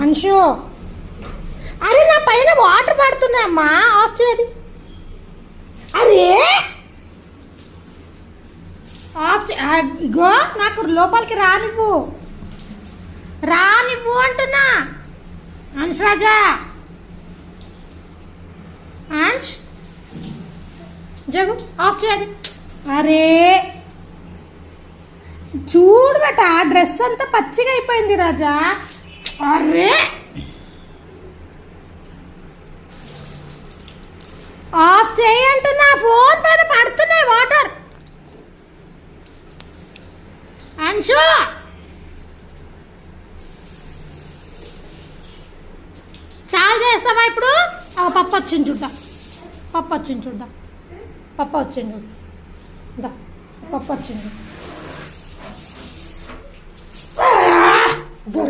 అంశు, అరే నా పైన వాటర్ పడుతున్నాయమ్మా, ఆఫ్ చేయది. అరే ఆఫ్ ఇగో, నాకు లోపలికి రానివ్వు అంటున్నా. అంశ్ రాజా, అంశ్ జగు, ఆఫ్ చేయది. అరే చూడు బట, డ్రెస్ అంతా పచ్చిగా అయిపోయింది రాజా. అరే ఆఫ్ చేయంటున్నా, ఫోన్ పైన పడుతున్నాయి వాటర్. అంశు, చాలా చేస్తావా ఇప్పుడు? పప్పు వచ్చింది చూద్దాం, పప్పు వచ్చింది చూడు. పప్పు వచ్చింది.